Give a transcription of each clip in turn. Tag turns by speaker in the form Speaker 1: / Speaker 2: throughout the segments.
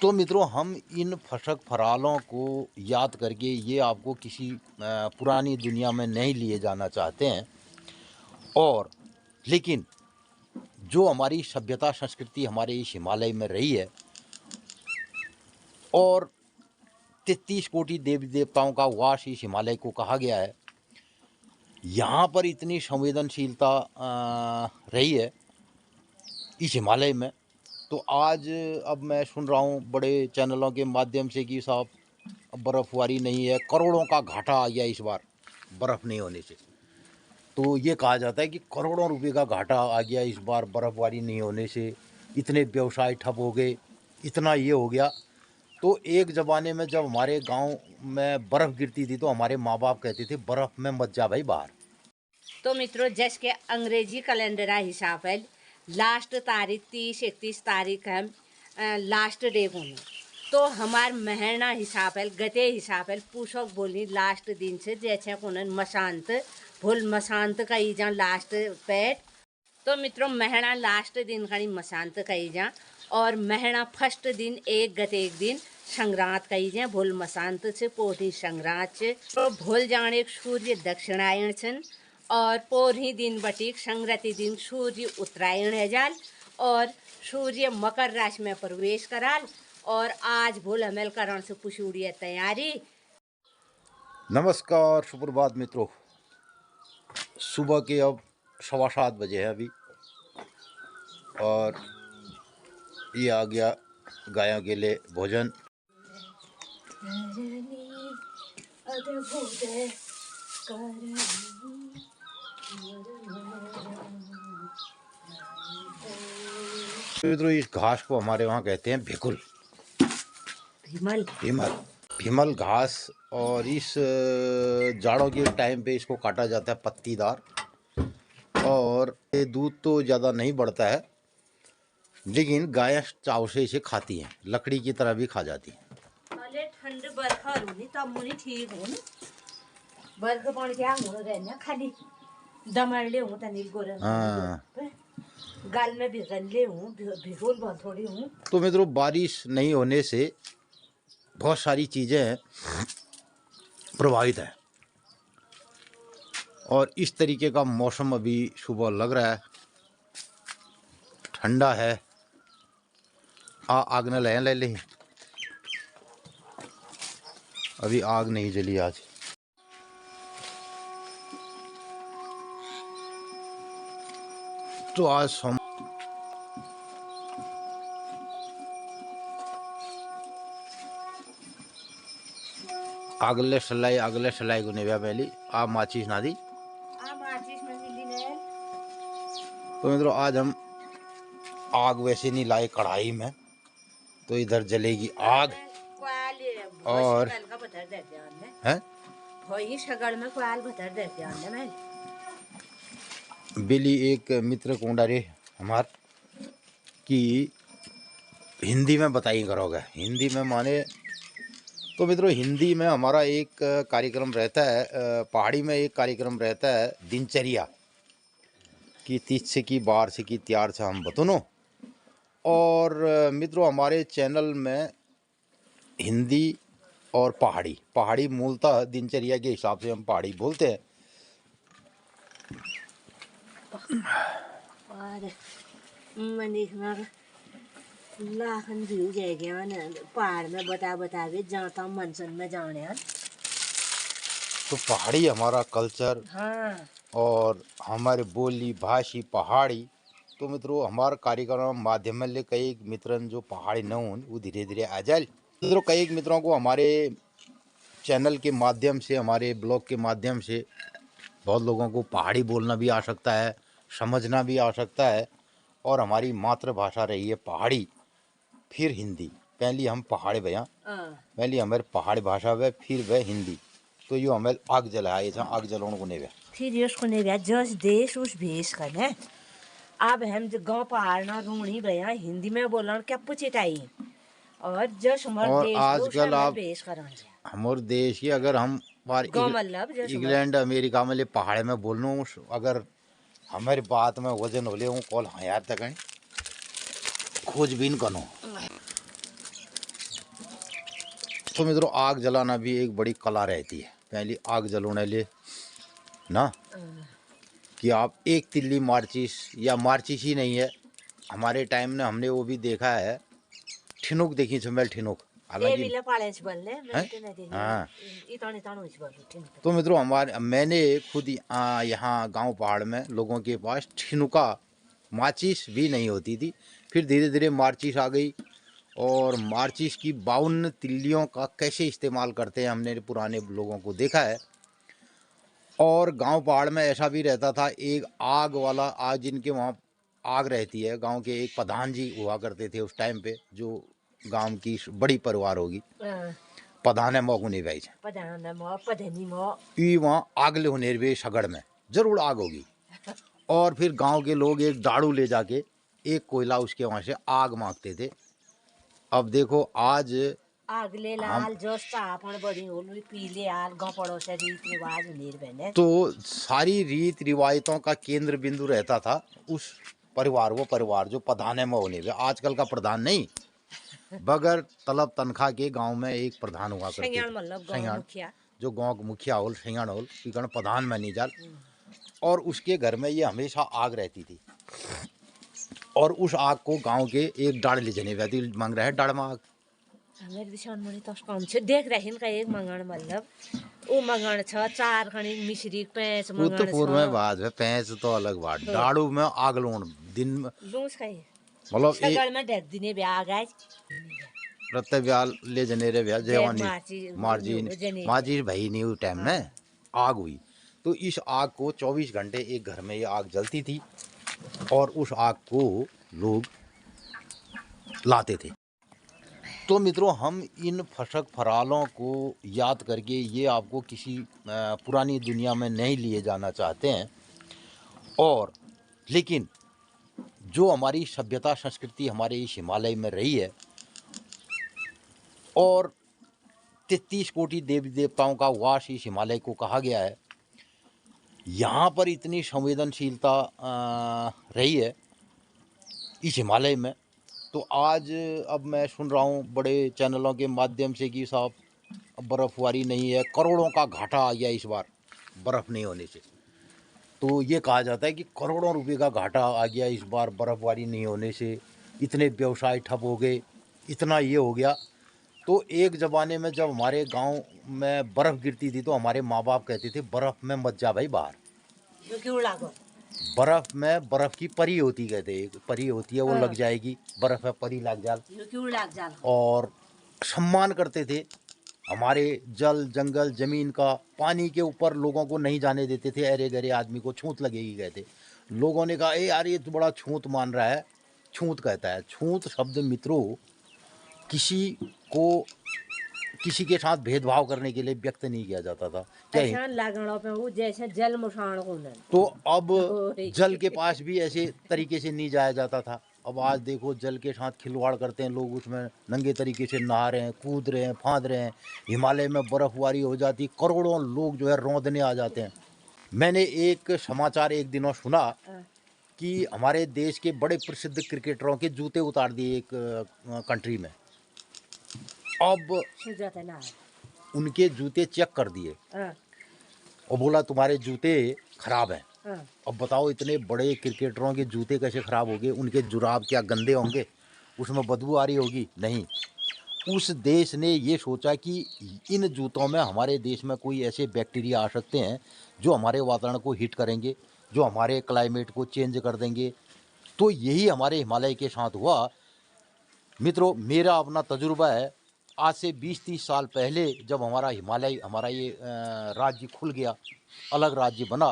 Speaker 1: तो मित्रों, हम इन फशक फरालों को याद करके ये आपको किसी पुरानी दुनिया में नहीं लिए जाना चाहते हैं। और लेकिन जो हमारी सभ्यता संस्कृति हमारे इस हिमालय में रही है, और 33 कोटि देवी देवताओं का वास इस हिमालय को कहा गया है, यहाँ पर इतनी संवेदनशीलता रही है इस हिमालय में। तो आज अब मैं सुन रहा हूँ बड़े चैनलों के माध्यम से कि साहब बर्फ़बारी नहीं है, करोड़ों का घाटा आ गया इस बार बर्फ़ नहीं होने से। तो ये कहा जाता है कि करोड़ों रुपए का घाटा आ गया इस बार बर्फ़बारी नहीं होने से, इतने व्यवसाय ठप हो गए, इतना ये हो गया। तो एक ज़माने में जब हमारे गांव में बर्फ़ गिरती थी तो हमारे माँ बाप कहते थे बर्फ़ में मत जा भाई बाहर।
Speaker 2: तो मित्रों, जैसे के अंग्रेजी कैलेंडर हिसाब है लास्ट तारीख 30-31 तारीख हम लास्ट डे बोले, तो हमार महीना हिसाब है गते हिसाब है पूछक बोली लास्ट दिन से जैसे कोनन मशांत भूल मशांत कही जा लास्ट पेट। तो मित्रों, महीना लास्ट दिन कहीं मशांत कही जा, और महीना फर्स्ट दिन एक गते एक दिन संग्रांत कही जाए भूल मशांत से पोढ़ी संग्रांत से। तो भूल जाने सूर्य दक्षिणायन छन, और पोढ़ी दिन बटीक संग्रति दिन सूर्य उत्तरायण है जाल, और सूर्य मकर राशि में प्रवेश कराल। और आज भूल हमेल करण से पुछुड़िया तैयारी।
Speaker 1: नमस्कार, सुप्रभात मित्रों। सुबह के अब 7:15 बजे है अभी, और ये आ गया गायों के लिए भोजन। मित्रों, इस घास को हमारे वहाँ कहते हैं भिकुल,
Speaker 2: भीमल
Speaker 1: भीमल भीमल घास। और इस जाड़ों के टाइम पे इसको काटा जाता है पत्तीदार, और ये दूध तो ज़्यादा नहीं बढ़ता है, लेकिन गायें चाव से इसे खाती हैं, लकड़ी की तरह भी खा जाती हैं।
Speaker 2: ठंड बरखा तब मुनी ठीक हो बरखा पानी क्या हो रहना खाली दमड़ ले हूँ तनिक गोर गाल में भिगन ले हूँ भिगोल बहुत थोड़ी हूँ।
Speaker 1: तो मित्रों, बारिश नहीं होने से बहुत सारी चीज़ें प्रभावित हैं, और इस तरीके का मौसम अभी सुबह लग रहा है, ठंडा है। आग न ले ले, अभी आग नहीं जली आज। तो आज हम अगले सलाई को नेव्या पहली आ माचिस ना दी। तो मित्रों, आज हम आग वैसे नहीं लाए कढ़ाई में, तो इधर जलेगी आग। और है बेली एक मित्र कोंडारे हमार की हिंदी में बताई करोगे, हिंदी में माने। तो मित्रों, हिंदी में हमारा एक कार्यक्रम रहता है, पहाड़ी में एक कार्यक्रम रहता है दिनचर्या की, 30 से की 12 से की त्यार से हम बतनो। और मित्रों, हमारे चैनल में हिंदी और पहाड़ी मूलतः दिनचर्या के हिसाब से हम पहाड़ी बोलते हैं।
Speaker 2: लाखन व्यू जाएगा ना पहाड़ में बता के जाता मनसन में जाने।
Speaker 1: तो पहाड़ी हमारा कल्चर,
Speaker 2: हाँ,
Speaker 1: और हमारे बोली भाषी पहाड़ी। तो मित्रों, हमारे कार्यक्रम माध्यम ले कई मित्रन जो पहाड़ी न हो वो धीरे धीरे आ जाए। मित्रों, कई मित्रों को हमारे चैनल के माध्यम से, हमारे ब्लॉग के माध्यम से बहुत लोगों को पहाड़ी बोलना भी आ सकता है, समझना भी आ सकता है। और हमारी मातृभाषा रही है पहाड़ी, फिर हिंदी। पहली हम पहाड़ी भैया, पहली हमारे पहाड़ी भाषा वे, फिर वह हिंदी। तो यो हमें आग जलाए था, आग जलाने को नहीं वे,
Speaker 2: फिर उसको नहीं गया जस देश उस भेष करने। अब हम गाँव पहाड़ ना रूणी भैया हिंदी में बोलन क्या पुचिटाई, और जस हमारे देश
Speaker 1: आजकल आप
Speaker 2: भेष करन
Speaker 1: हमारे देश की अगर हम इंग्लैंड अमेरिका में ले पहाड़ में बोलना, अगर हमारी बात में वजन हो ले कॉल हाँ यार तक खोजबीन करो। तो मित्रों आग जलाना भी एक बड़ी कला रहती है। पहली आग जलाने लिए ना कि आप एक तिल्ली माचिस या माचिस ही नहीं है, हमारे टाइम में हमने वो भी देखा है, ठिनुक देखी छमेल ठिनुक, हालांकि हाँ। तो मित्रों मैंने खुद यहाँ गांव पहाड़ में लोगों के पास ठिनुका माचिस भी नहीं होती थी, फिर धीरे धीरे माचिस आ गई और माचिस की 52 तिल्लियों का कैसे इस्तेमाल करते हैं हमने पुराने लोगों को देखा है। और गांव पहाड़ में ऐसा भी रहता था, एक आग वाला, आज जिनके वहाँ आग रहती है, गांव के एक प्रधान जी हुआ करते थे उस टाइम पे, जो गांव की बड़ी परिवार होगी, प्रधान है मोकुनी भाई ई वहाँ आग ले होने वे सगड़ में जरूर आग होगी। और फिर गांव के लोग एक दाड़ू ले जाके एक कोयला उसके वहाँ से आग मांगते थे। अब देखो आज
Speaker 2: आगले लाल जोस्ता आपण बड़ी होलुई पीले आल गांव पड़ोस रीत रिवाज उनेर बने।
Speaker 1: तो सारी रीत रिवायतों का केंद्र बिंदु रहता था उस परिवार, वो परिवार जो प्रधान है होने में। आजकल का प्रधान नहीं, बगैर तलब तनख्वाह के गांव में एक प्रधान हुआ करते थे, जो गांव का मुखिया होल सिंगण होल कि प्रधान में नहीं जाल। और उसके घर में ये हमेशा आग रहती थी और उस आग को गांव के एक डाड़ ले जाने वाली मांग रहा है, डाड़ में आग
Speaker 2: हमें दिशान मणि तो कम छे देख रहे हैं का एक मंगण मतलब वो मंगण छ चार खणी मिश्री पैंच मंगण छ।
Speaker 1: वो तो पूर्व में बात है, पैंच तो अलग बात, डाड़ू में आग लोण दिन में
Speaker 2: लूस खाई
Speaker 1: मतलब
Speaker 2: सगळ में ढक दिने ब्याह गाय
Speaker 1: रत्ते ब्याल ले जने रे ब्याल जेवानी मार्जिन भाई नहीं उस टाइम में आग हुई। तो इस आग को 24 घंटे एक घर में ये आग जलती थी और उस आग को लोग लाते थे। तो मित्रों हम इन फशक फरालों को याद करके ये आपको किसी पुरानी दुनिया में नहीं लिए जाना चाहते हैं, और लेकिन जो हमारी सभ्यता संस्कृति हमारे इस हिमालय में रही है और 33 कोटि देवी देवताओं का वास इस हिमालय को कहा गया है, यहाँ पर इतनी संवेदनशीलता रही है इस हिमालय में। तो आज अब मैं सुन रहा हूँ बड़े चैनलों के माध्यम से कि साहब बर्फ़बारी नहीं है, करोड़ों का घाटा आ गया इस बार बर्फ़ नहीं होने से। तो ये कहा जाता है कि करोड़ों रुपए का घाटा आ गया इस बार बर्फ़बारी नहीं होने से, इतने व्यवसाय ठप हो गए, इतना ये हो गया। तो एक ज़माने में जब हमारे गांव में बर्फ़ गिरती थी तो हमारे माँ बाप कहते थे बर्फ़ में मत जा भाई बाहर,
Speaker 2: क्यों लागो
Speaker 1: बर्फ़ में बर्फ़ की परी होती, कहते एक परी होती है वो लग जाएगी, बर्फ़ में परी लग जाल। और सम्मान करते थे हमारे जल जंगल जमीन का, पानी के ऊपर लोगों को नहीं जाने देते थे, अरे गरे आदमी को छूत लगेगी कहते। लोगों ने कहा ए यार ये तो बड़ा छूत मान रहा है, छूत कहता है। छूत शब्द मित्रों किसी को किसी के साथ भेदभाव करने के लिए व्यक्त नहीं किया जाता था। क्या
Speaker 2: जैसे जल मुठान को
Speaker 1: तो अब जल के पास भी ऐसे तरीके से नहीं जाया जाता था। अब आज देखो जल के साथ खिलवाड़ करते हैं लोग, उसमें नंगे तरीके से नहा रहे हैं, कूद रहे हैं, फांद रहे हैं। हिमालय में बर्फबारी हो जाती, करोड़ों लोग जो है रौंदने आ जाते हैं। मैंने एक समाचार एक दिनों सुना कि हमारे देश के बड़े प्रसिद्ध क्रिकेटरों के जूते उतार दिए एक कंट्री में। अब उनके जूते चेक कर दिए और बोला तुम्हारे जूते खराब हैं। अब बताओ इतने बड़े क्रिकेटरों के जूते कैसे खराब हो गए? उनके जुराब क्या गंदे होंगे? उसमें बदबू आ रही होगी? नहीं। उस देश ने ये सोचा कि इन जूतों में हमारे देश में कोई ऐसे बैक्टीरिया आ सकते हैं जो हमारे वातावरण को हीट करेंगे, जो हमारे क्लाइमेट को चेंज कर देंगे। तो यही हमारे हिमालय के साथ हुआ। मित्रों मेरा अपना तजुर्बा है, आज से 20-30 साल पहले जब हमारा हिमालय, हमारा ये राज्य खुल गया, अलग राज्य बना,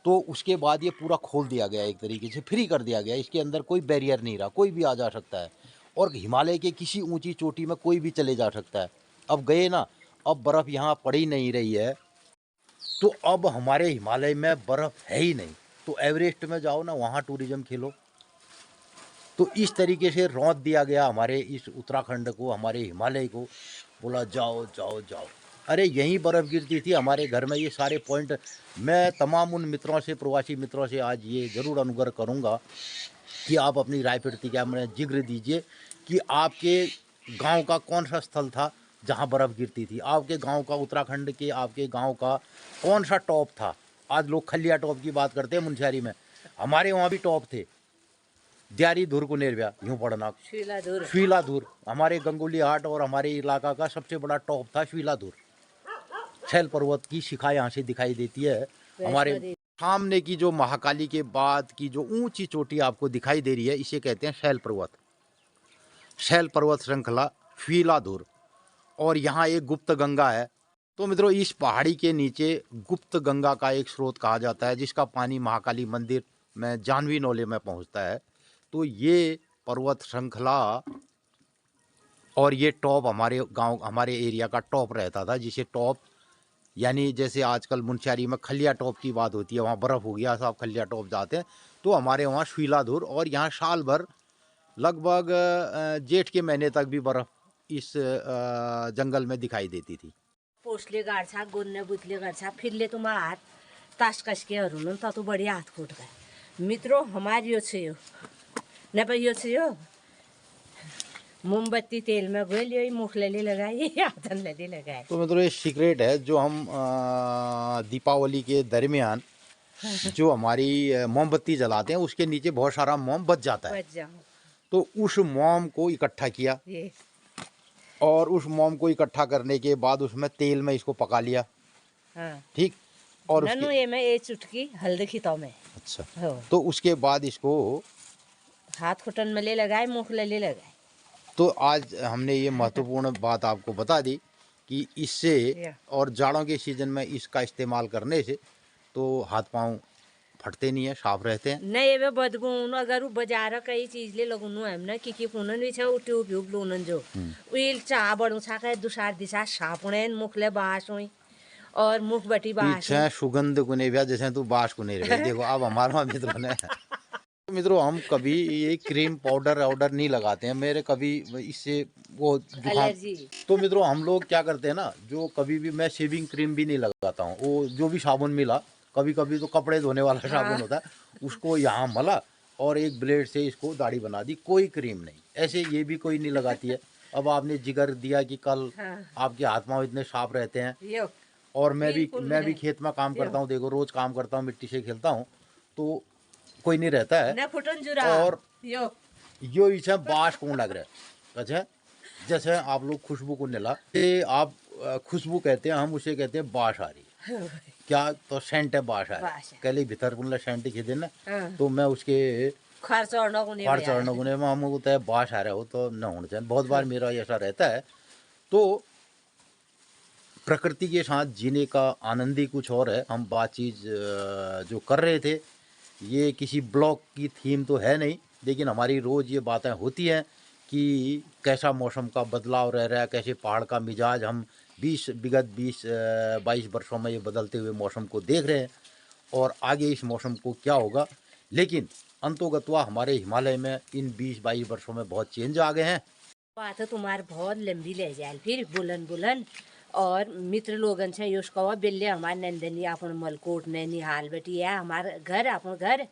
Speaker 1: तो उसके बाद ये पूरा खोल दिया गया, एक तरीके से फ्री कर दिया गया। इसके अंदर कोई बैरियर नहीं रहा, कोई भी आ जा सकता है और हिमालय के किसी ऊंची चोटी में कोई भी चले जा सकता है। अब गए ना, अब बर्फ़ यहाँ पड़ी नहीं रही है, तो अब हमारे हिमालय में बर्फ़ है ही नहीं। तो एवरेस्ट में जाओ ना, वहाँ टूरिज़्म खेलो। तो इस तरीके से रौंद दिया गया हमारे इस उत्तराखंड को, हमारे हिमालय को, बोला जाओ जाओ जाओ। अरे यहीं बर्फ़ गिरती थी हमारे घर में। ये सारे पॉइंट मैं तमाम उन मित्रों से, प्रवासी मित्रों से आज ये ज़रूर अनुग्रह करूँगा कि आप अपनी राय प्रतिक्रिया में जिक्र दीजिए कि आपके गांव का कौन सा स्थल था जहाँ बर्फ़ गिरती थी। आपके गांव का, उत्तराखंड के आपके गांव का कौन सा टॉप था? आज लोग खलिया टॉप की बात करते हैं मुनस्यारी में, हमारे वहाँ भी टॉप थे। दियारी धुर को नेरव्या यूँ पड़ना, श्वीलाधुर हमारे गंगोली हाट और हमारे इलाका का सबसे बड़ा टॉप था श्वीलाधुर। शैल पर्वत की शिखा यहाँ से दिखाई देती है। हमारे सामने की जो महाकाली के बाद की जो ऊंची चोटी आपको दिखाई दे रही है, इसे कहते हैं शैल पर्वत, शैल पर्वत श्रृंखला श्वीलाधुर। और यहाँ एक गुप्त गंगा है। तो मित्रों, इस पहाड़ी के नीचे गुप्त गंगा का एक स्रोत कहा जाता है, जिसका पानी महाकाली मंदिर में जानवी नोले में पहुँचता है। तो ये पर्वत श्रृंखला और ये टॉप हमारे गांव, हमारे एरिया का टॉप रहता था, जिसे टॉप यानी जैसे आजकल मुनस्यारी में खलिया टॉप की बात होती है, वहाँ बर्फ़ हो गया सब खलिया टॉप जाते हैं, तो हमारे वहाँ श्वीलाधुर। और यहाँ साल भर लगभग जेठ के महीने तक भी बर्फ़ इस जंगल में दिखाई देती थी।
Speaker 2: पोसले गाड्छा गोन्ने बुतले गाड्छा फिरले तुम्हारा हात तास कस्केहरू हुनु त बढी हात खुट गए। मित्रों, हमारी यो छ यो नेपाल यो छ यो मोमबत्ती तेल में गोल यही मुखले लगाए हाथन ले लगाए।
Speaker 1: तो मित्रों, ये सीक्रेट है जो हम दीपावली के दरमियान जो हमारी मोमबत्ती जलाते हैं, उसके नीचे बहुत सारा मोम बच जाता है। तो उस मोम को इकट्ठा किया और उस मोम को इकट्ठा करने के बाद उसमें तेल में इसको पका लिया। हाँ। ठीक। और
Speaker 2: ये में एक चुटकी हल्दी खिताओ में।
Speaker 1: अच्छा। तो उसके बाद इसको
Speaker 2: हाथ खुटन में ले लगाए, मुख ले लगाए।
Speaker 1: तो आज हमने ये महत्वपूर्ण बात आपको बता दी कि इससे और जाड़ों के सीजन में इसका इस्तेमाल करने से तो हाथ पांव फटते नहीं है, साफ रहते हैं।
Speaker 2: नहीं वे बदबू अगर वो बाजार कई चीज ले लगुनु हम ना कि पुनन भी छ उट्यो भ्युब लोनन जो उइल चा बडु छा के दुसार दिशा सापुणेन मुखले बास होई और मुख बटी बास
Speaker 1: पीछे सुगंध गुने व्या जैसे तू बास को नहीं रहे। देखो अब हमारा मित्रों ने मित्रों, हम कभी ये क्रीम पाउडर ऑर्डर नहीं लगाते हैं, मेरे कभी इससे वो जुकाम। तो मित्रों, हम लोग क्या करते हैं ना, जो कभी भी मैं शेविंग क्रीम भी नहीं लगाता हूँ, वो जो भी साबुन मिला, कभी कभी तो कपड़े धोने वाला साबुन होता है, उसको यहाँ मला और एक ब्लेड से इसको दाढ़ी बना दी, कोई क्रीम नहीं। ऐसे ये भी कोई नहीं लगाती है। अब आपने जिगर दिया कि कल आपके हाथ पाँव इतने साफ रहते हैं। और मैं भी खेत में काम करता हूँ, देखो रोज काम करता हूँ, मिट्टी से खेलता हूँ, तो कोई नहीं रहता है। और यो इसे बास कौन लग रहा है। अच्छा, जैसे आप लोग खुशबू को निला, ये आप खुशबू कहते हैं, हम उसे कहते हैं बास आ रही है। क्या तो सेंट है, बास आ रही है। कल भीतर कुनला सेंट खींचे ना, तो मैं उसके खार चढ़ना गुने में हम होता है बास आ रहा हो तो न होना चाहिए। बहुत बार मेरा ऐसा रहता है। तो प्रकृति के साथ जीने का आनंद ही कुछ और है। हम बातचीत जो कर रहे थे, ये किसी ब्लॉग की थीम तो है नहीं, लेकिन हमारी रोज़ ये बातें होती हैं कि कैसा मौसम का बदलाव रह रहा है, कैसे पहाड़ का मिजाज हम विगत 20-22 वर्षों में ये बदलते हुए मौसम को देख रहे हैं, और आगे इस मौसम को क्या होगा। लेकिन अंतोगत्वा हमारे हिमालय में इन 20-22 वर्षों में बहुत चेंज आ गए हैं।
Speaker 2: बात तुम्हारे बहुत लंबी ले जाए फिर बुलन और मित्र लोगन से यूज कवा बेले हमारे नंदनी अपन मलकोट नैनीहाल बेटी है हमारे घर, अपन घर।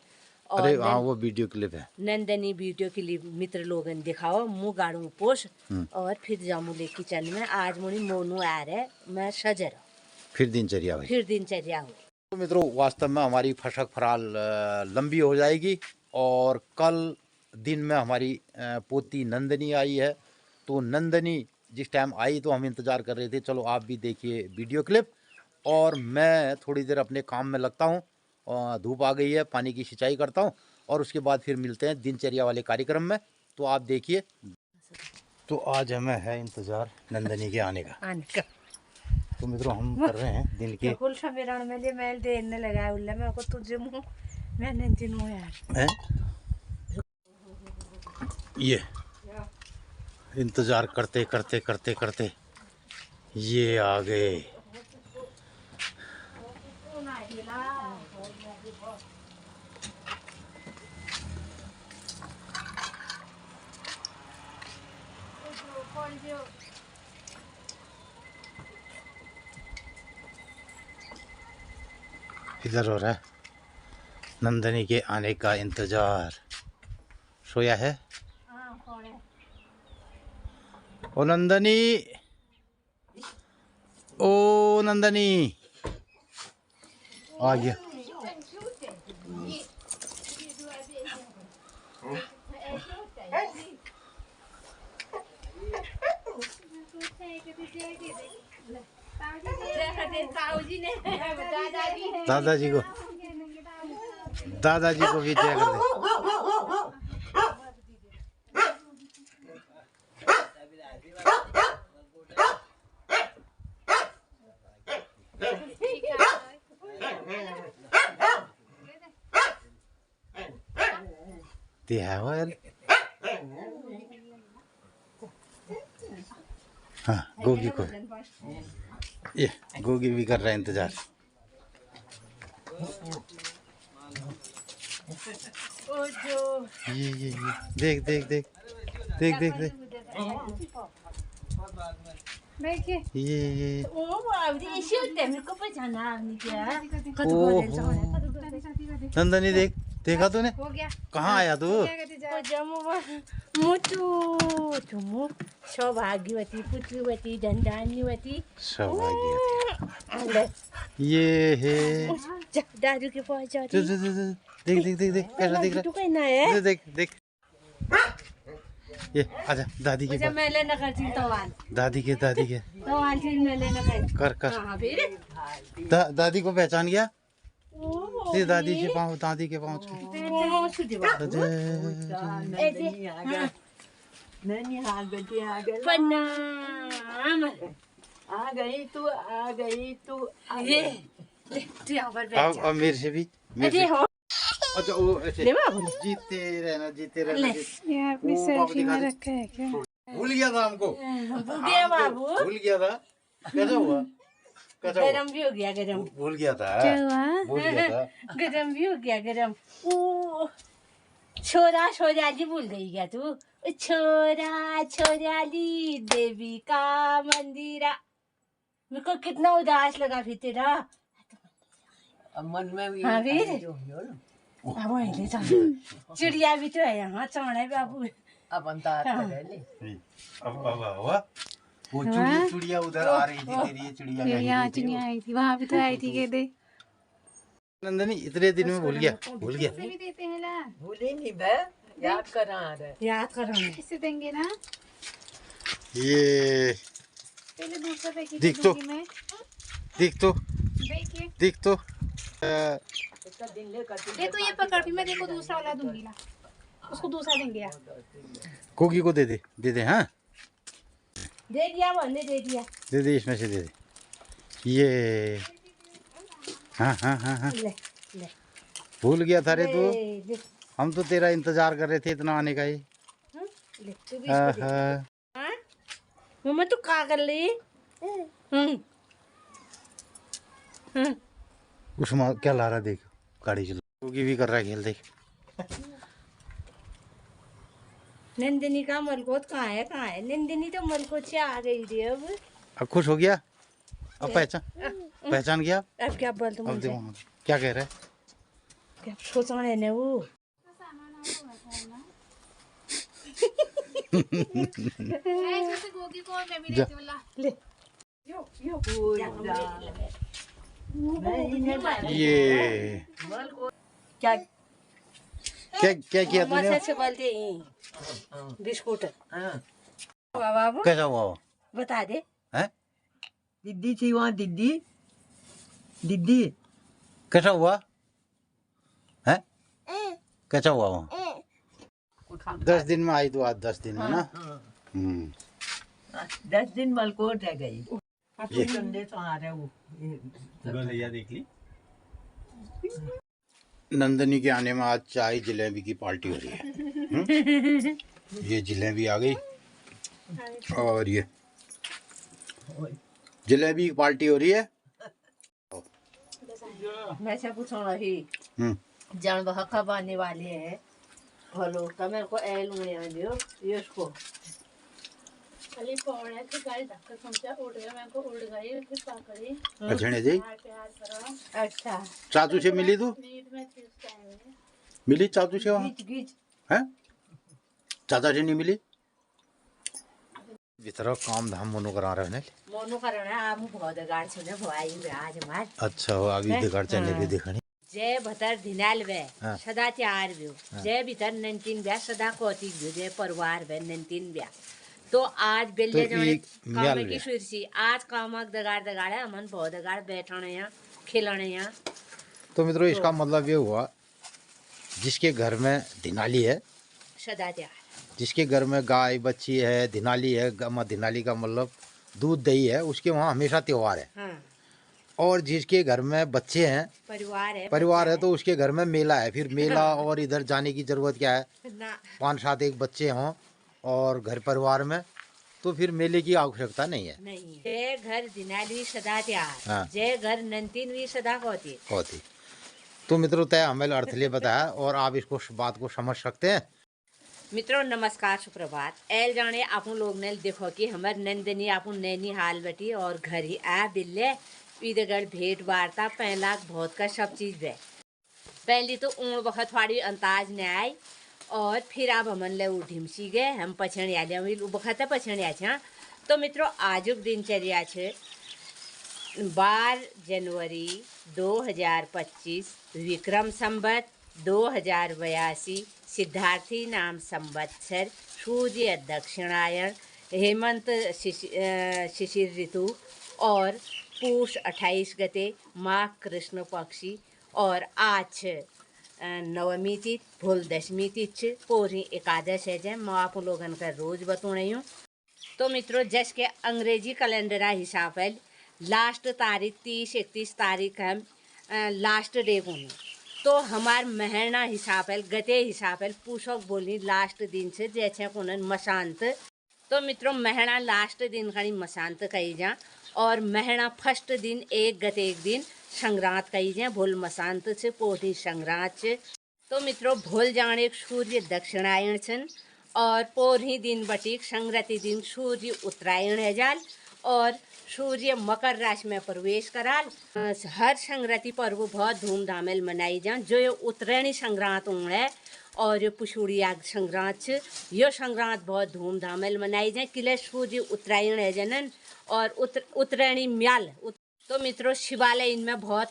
Speaker 2: और
Speaker 1: अरे हाँ, वो वीडियो क्लिप है,
Speaker 2: नंदनी वीडियो क्लिप मित्र लोगन दिखाओ, मुँह गाड़ू पोष और फिर जामू ले किचन में। आज मुझे मोनू आ रहे, मैं सजर
Speaker 1: फिर दिनचर्या
Speaker 2: हुई।
Speaker 1: तो मित्रों, वास्तव में हमारी फसक फराल लंबी हो जाएगी, और कल दिन में हमारी पोती नंदनी आई है। तो नंदनी जिस टाइम आई तो हम इंतज़ार कर रहे थे, चलो आप भी देखिए वीडियो क्लिप, और मैं थोड़ी देर अपने काम में लगता हूँ। धूप आ गई है, पानी की सिंचाई करता हूँ, और उसके बाद फिर मिलते हैं दिनचर्या वाले कार्यक्रम में। तो आप देखिए। तो आज हमें है इंतज़ार नंदनी के आने का। तो मित्रों, हम कर रहे हैं दिन के ये इंतज़ार करते करते करते करते ये आ गए। इधर हो रहा है नंदनी के आने का इंतजार। सोया है ओ नंदनी, ओ नंदनी आ गया। दादाजी को भी जय कर दे। ते है वो यार। हाँ गोगी को, ये गोगी भी कर रहा है इंतजार। ये देख देख देख देख देख देख ये नंदनी देख, देखा तूने? कहाँ आया तू?
Speaker 2: सौभाग्यवती पुत्रवती धनधान्यवती
Speaker 1: सौभाग्यवती। ये है
Speaker 2: दादू के पास जाती।
Speaker 1: देख देख देख देख कैसा दिख रहा है। देख देख ये आजा दादी के पास।
Speaker 2: मैं लेना करती तवान।
Speaker 1: दादी के
Speaker 2: तवान फिर मैं लेना कर
Speaker 1: कर
Speaker 2: हाँ फिर
Speaker 1: दादी को पहचान गया? दादी के पाँव, दादी के पाँव
Speaker 2: प्रणाम।
Speaker 3: आ गई तू
Speaker 2: ये तू यहाँ पर बैठ
Speaker 1: अब मेरे से भी
Speaker 2: हो
Speaker 1: अच्छा वो ऐसे जीते रहना
Speaker 3: ये अपनी सेल्फी में रखा है क्या?
Speaker 1: भूल गया था हमको,
Speaker 2: बाबू
Speaker 1: भूल गया था। कैसा हुआ?
Speaker 2: गरम भी हो गया गरम।
Speaker 1: भूल गया था,
Speaker 3: क्या हुआ?
Speaker 1: भूल गया था।
Speaker 2: गरम भी हो गया गरम। ओ छोरा छोराली भूल गई क्या तू? छोरा छोराली देवी का मंदिरा। मेरे को कितना उदास लगा फिर तेरा।
Speaker 3: मन में भी
Speaker 2: हाँ वीर अब अहिले चिड़िया भी तो है यहाँ चौड़े बाबू।
Speaker 3: अब अंतर करे
Speaker 1: अब हुआ वो चिड़िया उधर आ रही थी तेरी, ये चिड़िया
Speaker 3: यहाँ चिड़िया आई थी, वहाँ भी तो आई थी। कह दे
Speaker 1: नंदनी इतने दिन में भूल गया।
Speaker 3: भी देते हैं ला,
Speaker 4: भूले नहीं बे, याद करा
Speaker 2: याद करो
Speaker 3: किससे देंगे ना?
Speaker 1: ये
Speaker 3: पहले दूसरा पैकेट
Speaker 1: देख तो,
Speaker 3: मैं देखिए।
Speaker 1: देख तो
Speaker 3: देखो ये पकड़, फिर मैं देखो दूसरा वाला दूंगी ला, उसको दूसरा देंगे यार।
Speaker 1: कोगी को दे दे हाँ
Speaker 2: दे दिया बंदे दे
Speaker 1: दे इसमें से दे दे। ये हाँ
Speaker 2: ले ले
Speaker 1: भूल गया था रे तू।
Speaker 2: ले
Speaker 1: हम तो तेरा इंतजार कर रहे थे इतना आने का ही।
Speaker 2: ले तू भी इसको दे। मम्मा तू क्या कर रही?
Speaker 1: उसमें क्या ला रहा देख, गाड़ी चला कोगी भी कर रहा है खेल देख।
Speaker 2: नंदिनी का मलकोत कहाँ है? नंदिनी तो मलकोत से आ गई थी।
Speaker 1: अब खुश हो गया? अब पहचान गया?
Speaker 2: अब क्या बोल तुम?
Speaker 1: अब देखो क्या कह रहा है।
Speaker 2: क्या सोचा है वो?
Speaker 3: गोगी को मैं भी देती हूँ ला।
Speaker 2: ले
Speaker 1: ये
Speaker 2: क्या
Speaker 1: क्या किया तूने?
Speaker 2: से बोलते बिस्कुट बाबू
Speaker 1: कैसा हुआ वो?
Speaker 2: बता दे।
Speaker 1: हैं?
Speaker 4: दीदी थी वहाँ, दीदी
Speaker 1: कैसा हुआ है? कैसा हुआ वो? 10 दिन में आई तो आज 10 दिन में ना।
Speaker 4: 10 दिन मलकोट रह गई।
Speaker 1: ये
Speaker 4: संडे तो आ रहे वो
Speaker 1: देख ली। नंदनी के आने में आज चाय जलेबी की पार्टी हो रही है। ये जलेबी आ गई और ये जलेबी की पार्टी हो रही है।
Speaker 2: मैं से पूछूं रही जान बहका बाने वाले हैं हेलो तो मेरे को एल में आ दियो ये उसको
Speaker 3: खाली पौड़े तो गाड़ी धक्का समझा उड़ गया, मैं को उड़ गई फिर पाकड़ी
Speaker 1: अच्छा जी
Speaker 3: प्यार करो।
Speaker 2: अच्छा
Speaker 1: चाचू से मिली तू?
Speaker 3: नींद में थी उस टाइम में।
Speaker 1: मिली चाचू से वहाँ?
Speaker 2: गीच
Speaker 1: हैं? चाचा से नहीं मिली? भीतर काम धाम मोनो करा रहे हैं
Speaker 2: मोनू करण आम बहुत गाड़ सुने भवाई में आज हमार
Speaker 1: अच्छा हो अभी दिखाड़ चलने भी दिखानी
Speaker 2: जय भतर धिनाल वे
Speaker 1: हाँ।
Speaker 2: सदा त्यार व्यो जय भीतर नंतीन ब्या सदा कौतिक व्यो जय परिवार वे नंतीन ब्या तो आज बेल्ले
Speaker 1: तो
Speaker 2: जमने
Speaker 1: एक म्याल
Speaker 2: काम की
Speaker 1: व्या।
Speaker 2: सुरसी आज कामक दगाड़ है अमन बहुत दगाड़ बैठने यहाँ खिलाने यहाँ
Speaker 1: तो मित्रों इसका मतलब ये हुआ जिसके घर में दिनाली है
Speaker 2: सदा त्यार
Speaker 1: जिसके घर में गाय बच्ची है दिनाली है दिनाली का मतलब दूध दही है उसके वहाँ हमेशा त्योहार है
Speaker 2: हाँ
Speaker 1: और जिसके घर में बच्चे हैं परिवार है तो उसके घर में मेला है फिर मेला और इधर जाने की जरूरत क्या है
Speaker 2: ना
Speaker 1: 5-7 एक बच्चे हों और घर परिवार में तो फिर मेले की आवश्यकता नहीं है
Speaker 2: नहीं जय घर दिनाली सदा त्यार
Speaker 1: हाँ।
Speaker 2: जय घर नंतीन भी सदा कौतिक
Speaker 1: होती तो मित्रों तय हमें अर्थले बताया और आप इसको बात को समझ सकते हैं
Speaker 2: मित्रों नमस्कार सुप्रभात एल जाने आप लोग ने देखो कि हमारे नंदनी आप नैनी हाल बैठी और घर ही आ बिल्ले इधर भेंट वार्ता पहला बहुत का सब चीज़ है पहली तो ऊँट बखत फाड़ी अंताज ने आई और फिर आप हमन ले ढिमसी गए हम पछण आ बखत पछण आ तो मित्रों आजुक दिनचर्या है 12 जनवरी 2025 विक्रम संवत 2082 सिद्धार्थी नाम संवत्सर सूर्य दक्षिणायन हेमंत शिशिर ऋतु और पूष 28 गते माघ कृष्ण पक्षी और आज नवमी तिथि भूल दशमी तिथि पोरी एकादश है जय मैं आप लोगन का रोज बतू रही हूँ तो मित्रों जस के अंग्रेजी कैलेंडर हिसाब है लास्ट तारीख 30-31 तारीख हम लास्ट डे को तो हमार महीना हिसाब है गते हिसाब है पूछक बोली लास्ट दिन से जैसे को मशांत तो मित्रों महीना लास्ट दिन खड़ी मशांत कही जा और महीना फर्स्ट दिन एक गते एक दिन संक्रांत कही जाए भूल मशांत से पोटी संक्रांत से तो मित्रों भूल जाने सूर्य दक्षिणायन छन और पोरही दिन बटीक संक्रांति दिन सूर्य उत्तरायण है जाल और सूर्य मकर राशि में प्रवेश कराल हर संक्रांति पर्व बहुत धूमधाम मनाई जा जो ये उत्तरायणी संक्रांत है और ये पुछुड़िया संक्रांत यो संक्रांत बहुत धूमधाम मनाई जाए किले सूर्य उत्तरायण है जनन और उत्तरायणी म्याल तो मित्रों शिवालय इनमें बहुत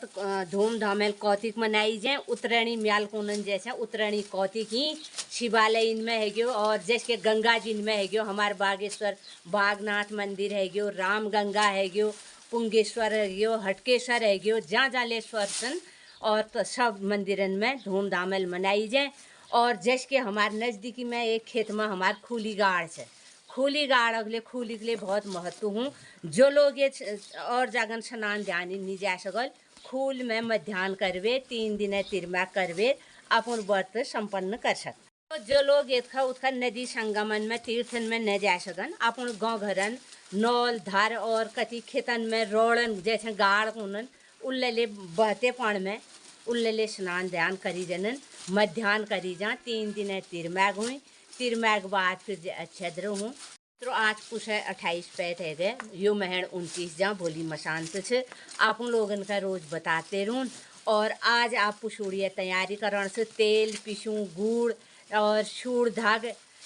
Speaker 2: धूमधाम कौतिक मनाई जाए उत्तरायणी म्याल कोनन जैसे उत्तरायणी कौतिक ही शिवालय इनमें है गयो और जैसे गंगा जी इनमें है गयो हमारे बागेश्वर बागनाथ मंदिर है गयो राम गंगा है गयो पुंगेश्वर है गयो हटकेश्वर है गयो जहाँ जालेश्वर सन और तो सब मंदिरन में धूमधाम मनाई जाए और जैसे कि हमारे नज़दीकी में एक खेत में हमारे खुली गाड़ है खुली गाड़ अगले खुली के लिए बहुत महत्व हूँ जो लोग ये और जागन स्नान ध्यान नहीं जा सकल खूल में मध्याह्न करवे 3 दिन तिरमा करवे अपन व्रत संपन्न कर सकते तो जो लोग एथका उथका नदी संगमन में तीर्थन में न जा सकन अपन गाँव घरन नौल धार और कति खेतन में रोड़न जैसे गाड़ उनन उल्ले बहते पान में उल्ले स्नान ध्यान करी जनन मध्याह्न करी जा 3 दिन तिरमाग हुई तिरमाग बाद फिर अच्छद्र हूँ तो आज कुछ है 28 पैठ है गए यो महण 29 जहाँ भोली मशांत से आप लोगन का रोज बताते रहूँ और आज आप पुछुड़िया तैयारी करण से तेल पिसूँ गुड़ और सूड़ धाग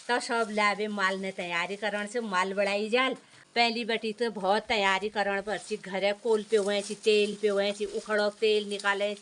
Speaker 2: तो सब लावे माल ने तैयारी करण से माल बढ़ाई जाल पहली बटी तो बहुत तैयारी करण पर सी घरे कोल पे हुए सी तेल पे हुए सी उखड़ो तेल निकाले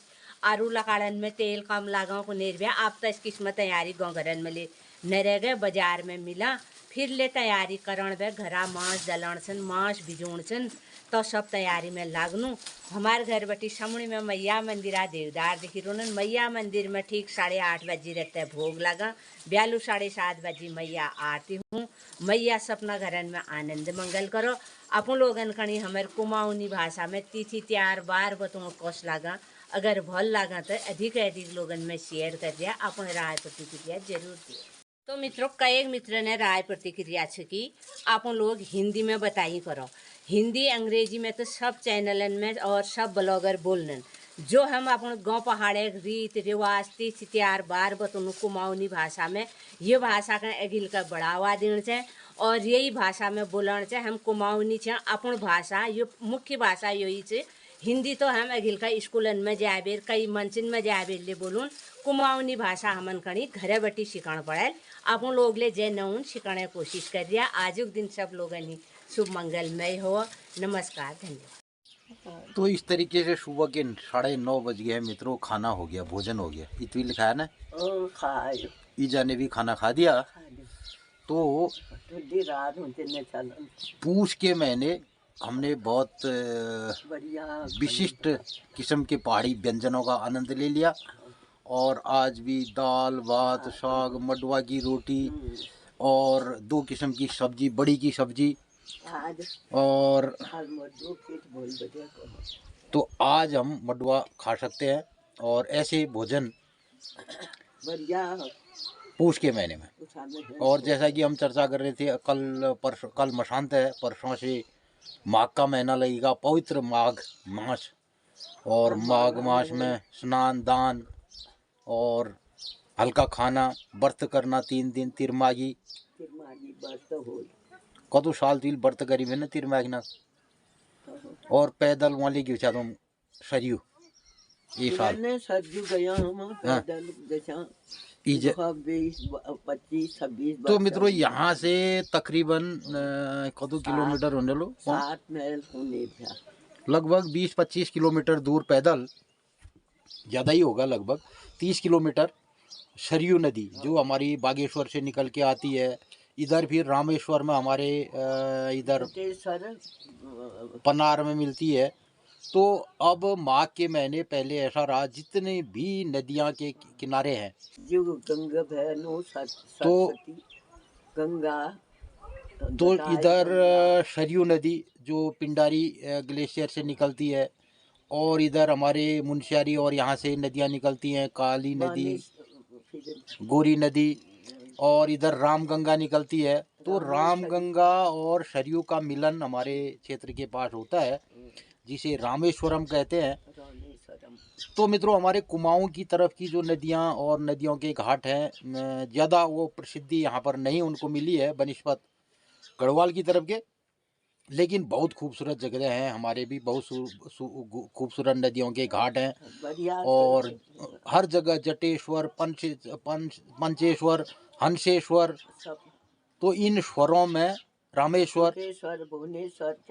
Speaker 2: आरू लकाड़न में तेल कम लगाओ को निर्भया आप तो इस किस्म तैयारी गाँव घरन में ले न रह गए बाजार में मिला फिर ले तैयारी करण वे घरा मांस जलन सन मांस भिजोण सन तो सब तैयारी में लागनू हमारे घर बटी समणी में मैया मंदिरा देवदार दिखी रोनन मैया मंदिर में ठीक 8:30 बजे रहते भोग लगा ब्यालू 7:30 बजे मैया आरती हूँ मैया सपना घरन में आनंद मंगल करो अपन लोगन कणी हमारे कुमाऊनी भाषा में तिथि त्यार बार बतूँ कोस लागा अगर भल लागा तो अधिक लोगन में शेयर कर दिया अपन राय प्रतिक्रिया जरूर दिए तो मित्रों कई मित्र ने राय प्रतिक्रिया छे कि आप लोग हिंदी में बताई करो हिंदी अंग्रेजी में तो सब चैनलन में और सब ब्लॉगर बोलनन जो हम अपन गाँव पहाड़े रीत रिवाज तिथि त्यार बार बतूँ कुमाऊनी भाषा में ये भाषा का अगिल का बढ़ावा देना चाहिए और यही भाषा में बोलना चाहिए हम कुमाऊनी छे अपन भाषा ये मुख्य भाषा यही छे हिंदी तो हम अगिल का स्कूलन में जाबेर कई मंचिन में जाबेर ले बोलून कुमाऊनी भाषा हमन कणी घरे बटी सिखाण पड़े अपन लोग ले जे नऊन सिखाने कोशिश कर दिया। आज दिन सब लोगनी शुभ मंगलमय हो। नमस्कार, धन्यवाद।
Speaker 1: तो इस तरीके से सुबह के 9:30 बज गए हैं मित्रों, खाना हो गया, भोजन हो गया। इतवी लिखा है ना,
Speaker 4: खायो
Speaker 1: ईजा ने भी खाना खा दिया। तो
Speaker 4: रात होते न चल
Speaker 1: पूछ के हमने बहुत
Speaker 4: बढ़िया
Speaker 1: विशिष्ट किस्म के पहाड़ी व्यंजनों का आनंद ले लिया। और आज भी दाल भात साग मडवा की रोटी और 2 किस्म की सब्जी, बड़ी की सब्जी।
Speaker 4: आज
Speaker 1: और
Speaker 4: मड्डू पेट बोल बढ़िया
Speaker 1: तो आज हम मडवा खा सकते हैं। और ऐसे भोजन
Speaker 4: बढ़िया
Speaker 1: पूछ के महीने में। और जैसा कि हम चर्चा कर रहे थे, कल मशांत है, परसों से माघ का महीना लगेगा, पवित्र माघ मास। और माघ मास में स्नान दान और हल्का खाना, व्रत करना 3 दिन तिरमागी
Speaker 4: बस हो
Speaker 1: कतो साल तिल व्रत करी मैंने तिरमागी ना। और पैदल वाली की तुम सरयू ये साल
Speaker 4: सरजू गया हम पैदल जैसा 25-26
Speaker 1: तो मित्रों यहाँ से तकरीबन कतो किलोमीटर होने लो
Speaker 4: 7 मील होने
Speaker 1: लगभग 20-25 किलोमीटर दूर पैदल, ज़्यादा ही होगा, लगभग 30 किलोमीटर सरयू नदी जो हमारी बागेश्वर से निकल के आती है। इधर फिर रामेश्वर में हमारे इधर पनार में मिलती है। तो अब माघ के महीने पहले ऐसा रहा, जितने भी नदियाँ के किनारे हैं
Speaker 4: जो गंगा बहनो
Speaker 1: तो
Speaker 4: गंगा
Speaker 1: तो इधर सरयू नदी जो पिंडारी ग्लेशियर से निकलती है, और इधर हमारे मुनस्यारी और यहाँ से नदियाँ निकलती हैं, काली नदी, गोरी नदी, और इधर रामगंगा निकलती है। तो रामगंगा और सरयू का मिलन हमारे क्षेत्र के पास होता है, जिसे रामेश्वरम कहते हैं। तो मित्रों हमारे कुमाऊं की तरफ की जो नदियां और नदियों के घाट हैं, ज़्यादा वो प्रसिद्धि यहाँ पर नहीं उनको मिली है बनिस्पत गढ़वाल की तरफ के, लेकिन बहुत खूबसूरत जगह हैं हमारे भी, बहुत खूबसूरत नदियों के घाट हैं। और हर जगह जटेश्वर, पंचेश्वर, हंसेश्वर, तो इन स्वरों में रामेश्वर,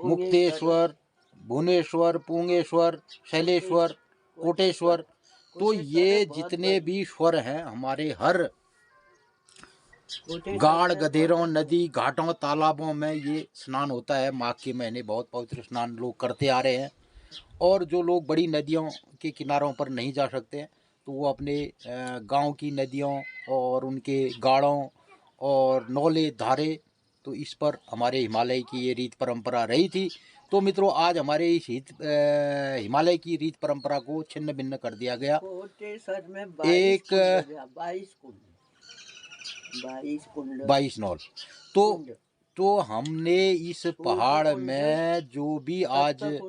Speaker 1: मुक्तेश्वर, भुवनेश्वर, पुंगेश्वर, शैलेश्वर, कोटेश्वर, तो ये जितने भी स्वर हैं हमारे हर गाड़ गधेरों नदी घाटों तालाबों में ये स्नान होता है। माघ के महीने बहुत पवित्र स्नान लोग करते आ रहे हैं। और जो लोग बड़ी नदियों के किनारों पर नहीं जा सकते हैं तो वो अपने गांव की नदियों और उनके गाड़ों और नौले धारे, तो इस पर हमारे हिमालय की ये रीत परंपरा रही थी। तो मित्रों आज हमारे इस हिमालय की रीत परंपरा को छिन्न भिन्न कर दिया गया। एक 22 नौल। तो हमने इस पहाड़ में जो भी आज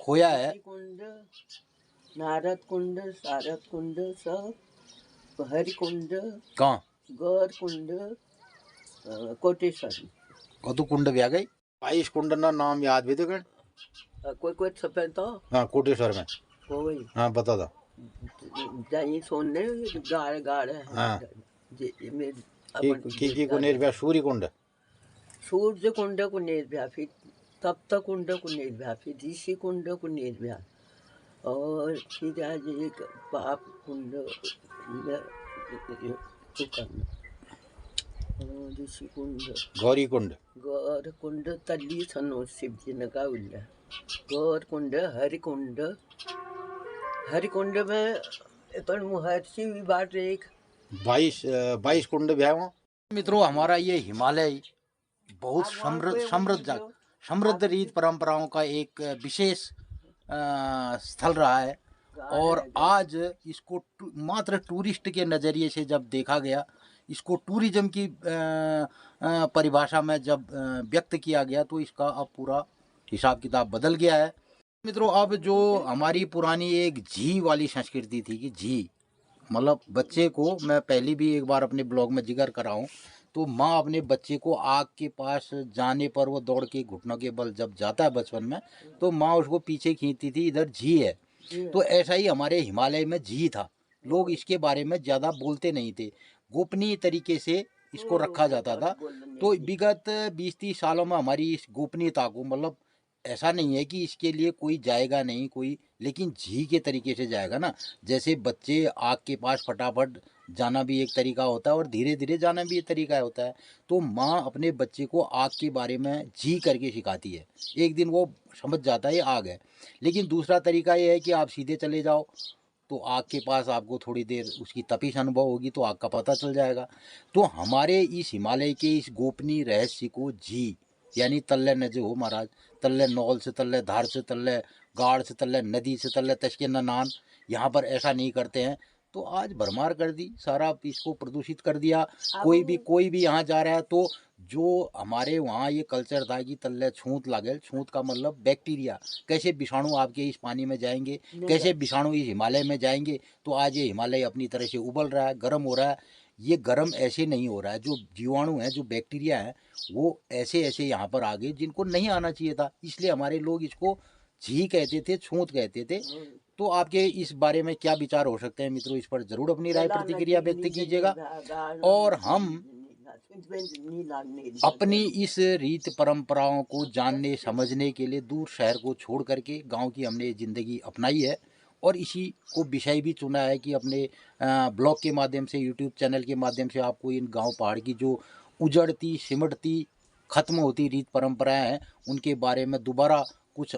Speaker 1: खोया है,
Speaker 4: नारद कुंड, सारद कुंड, सब हरि कुंड,
Speaker 1: कहाँ
Speaker 4: गौर कुंड, कोटेश्वर
Speaker 1: और तो कुंड भी आ गई। 22 कुंड ना नाम याद भी देखें
Speaker 4: कोई सफेद तो
Speaker 1: हाँ कोटेश्वर में
Speaker 4: कोई
Speaker 1: हाँ बता दो
Speaker 4: जाइए सोने गाड़ गाड़
Speaker 1: हाँ की को निर्भया सूर्य कुंड,
Speaker 4: सूर्य कुंड को निर्भया, फिर तप्त कुंड को निर्भया, फिर ऋषि कुंड को निर्भया, और फिर आज एक पाप कुंड ऋषि कुंड,
Speaker 1: गौरी कुंड,
Speaker 4: गौर कुंड तली सनो शिव जी ने का उल्ला, गौर कुंड, हरि कुंड, हरि कुंड में पर महर्षि भी बात एक
Speaker 1: 22 कुंड भी है वहाँ। मित्रों हमारा ये हिमालय बहुत समृद्ध रीत परंपराओं का एक विशेष स्थल रहा है। और आज इसको मात्र टूरिस्ट के नज़रिए से जब देखा गया, इसको टूरिज्म की परिभाषा में जब व्यक्त किया गया, तो इसका अब पूरा हिसाब किताब बदल गया है। मित्रों अब जो हमारी पुरानी एक जी वाली संस्कृति थी कि जी मतलब बच्चे को, मैं पहले भी एक बार अपने ब्लॉग में जिक्र कर रहा हूँ, तो माँ अपने बच्चे को आग के पास जाने पर वो दौड़ के घुटनों के बल जब जाता है बचपन में, तो माँ उसको पीछे खींचती थी, इधर झी है। तो ऐसा ही हमारे हिमालय में झी था। लोग इसके बारे में ज़्यादा बोलते नहीं थे, गोपनीय तरीके से इसको रखा जाता था। तो विगत 20-30 सालों में हमारी इस गोपनीयता को, मतलब ऐसा नहीं है कि इसके लिए कोई जाएगा नहीं कोई, लेकिन झी के तरीके से जाएगा ना। जैसे बच्चे आग के पास फटाफट जाना भी एक तरीका होता है और धीरे धीरे जाना भी एक तरीका होता है। तो माँ अपने बच्चे को आग के बारे में झी करके सिखाती है। एक दिन वो समझ जाता है ये आग है। लेकिन दूसरा तरीका ये है कि आप सीधे चले जाओ, तो आग के पास आपको थोड़ी देर उसकी तपिश अनुभव होगी तो आग का पता चल जाएगा। तो हमारे इस हिमालय के इस गोपनीय रहस्य को झी यानी तल्ले न जो हो महाराज, तल्ले नौल से, तल्ले धार से, तल्ले गाड़ से, तल्ले नदी से, तल्ले तशके नान, यहाँ पर ऐसा नहीं करते हैं। तो आज भरमार कर दी, सारा इसको प्रदूषित कर दिया। कोई भी यहाँ जा रहा है तो जो हमारे वहाँ ये कल्चर था कि तल्ले छूत लागे, छूत का मतलब बैक्टीरिया, कैसे विषाणु आपके इस पानी में जाएंगे, कैसे विषाणु इस हिमालय में जाएंगे। तो आज ये हिमालय अपनी तरह से उबल रहा है, गर्म हो रहा है। ये गर्म ऐसे नहीं हो रहा है, जो जीवाणु हैं, जो बैक्टीरिया हैं, वो ऐसे ऐसे यहाँ पर आ गए जिनको नहीं आना चाहिए था। इसलिए हमारे लोग इसको झी कहते थे, छूत कहते थे। तो आपके इस बारे में क्या विचार हो सकते हैं मित्रों, इस पर जरूर अपनी राय प्रतिक्रिया व्यक्त कीजिएगा। और हम अपनी इस रीत परंपराओं को जानने समझने के लिए दूर शहर को छोड़ करके गांव की हमने ज़िंदगी अपनाई है और इसी को विषय भी चुना है कि अपने ब्लॉग के माध्यम से, यूट्यूब चैनल के माध्यम से आपको इन गांव पहाड़ की जो उजड़ती सिमटती ख़त्म होती रीत परंपराएं हैं उनके बारे में दोबारा कुछ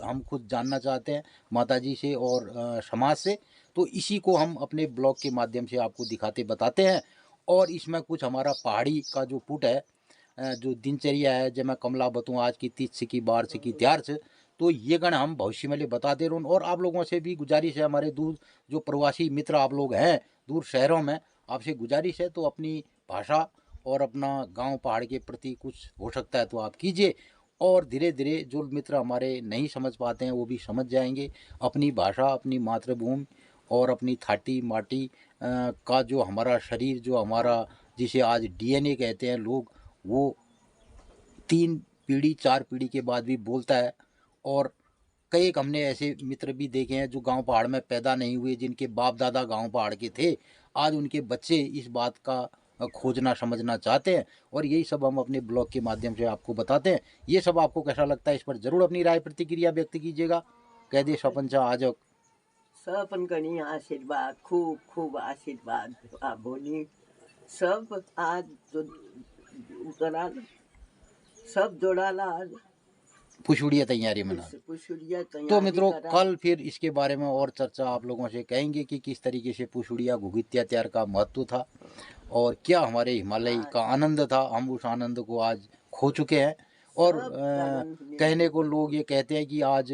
Speaker 1: हम खुद जानना चाहते हैं माताजी से और समाज से। तो इसी को हम अपने ब्लॉग के माध्यम से आपको दिखाते बताते हैं। और इसमें कुछ हमारा पहाड़ी का जो पुट है, जो दिनचर्या है, जब मैं कमला बतूँ आज की 30 से की 12 से की त्यार से, तो ये गण हम भविष्य में बताते रहूँ। और आप लोगों से भी गुजारिश है, हमारे दूर जो प्रवासी मित्र आप लोग हैं दूर शहरों में, आपसे गुजारिश है तो अपनी भाषा और अपना गांव पहाड़ के प्रति कुछ हो सकता है तो आप कीजिए। और धीरे धीरे जो मित्र हमारे नहीं समझ पाते हैं वो भी समझ जाएंगे। अपनी भाषा, अपनी मातृभूमि और अपनी थाटी माटी का जो हमारा शरीर, जो हमारा जिसे आज डीएनए कहते हैं लोग, वो 3 पीढ़ी 4 पीढ़ी के बाद भी बोलता है। और कई एक हमने ऐसे मित्र भी देखे हैं जो गांव पहाड़ में पैदा नहीं हुए, जिनके बाप दादा गांव पहाड़ के थे, आज उनके बच्चे इस बात का खोजना समझना चाहते हैं। और यही सब हम अपने ब्लॉग के माध्यम से आपको बताते हैं। ये सब आपको कैसा लगता है, इस पर जरूर अपनी राय प्रतिक्रिया व्यक्त कीजिएगा। कह दे स्वपंचा आज
Speaker 4: सपन कणी आशीर्वाद, खूब खूब आशीर्वाद बोली सब आज कराल, सब जोड़ाला आज
Speaker 1: पुछुड़िया तैयारी में। तो मित्रों कल फिर इसके बारे में और चर्चा आप लोगों से कहेंगे कि किस तरीके से पुछुड़िया घुघितिया त्यार का महत्व था और क्या हमारे हिमालय का आनंद था। हम उस आनंद को आज खो चुके हैं। और कहने को लोग ये कहते हैं कि आज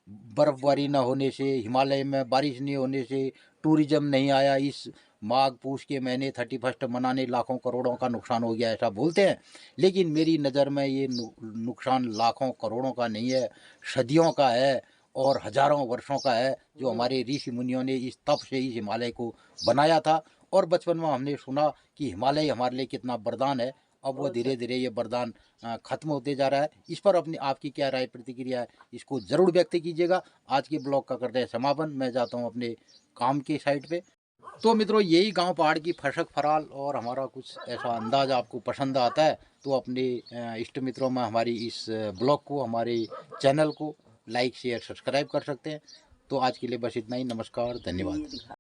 Speaker 1: बर्फबारी न होने से, हिमालय में बारिश नहीं होने से टूरिज्म नहीं आया, इस माघ पूस के महीने 31 मनाने लाखों करोड़ों का नुकसान हो गया, ऐसा बोलते हैं। लेकिन मेरी नज़र में ये नुकसान लाखों करोड़ों का नहीं है, सदियों का है और हजारों वर्षों का है, जो हमारे ऋषि मुनियों ने इस तप से इस हिमालय को बनाया था। और बचपन में हमने सुना कि हिमालय हमारे लिए कितना वरदान है। अब वो धीरे धीरे ये वरदान खत्म होते जा रहा है। इस पर अपनी आपकी क्या राय प्रतिक्रिया है, इसको ज़रूर व्यक्त कीजिएगा। आज के ब्लॉग का करते हैं समापन। मैं जाता हूँ अपने काम की साइड पे। तो मित्रों यही गांव पहाड़ की फशक फराल और हमारा कुछ ऐसा अंदाज आपको पसंद आता है तो अपने इष्ट मित्रों में हमारी इस ब्लॉग को, हमारे चैनल को लाइक शेयर सब्सक्राइब कर सकते हैं। तो आज के लिए बस इतना ही। नमस्कार, धन्यवाद।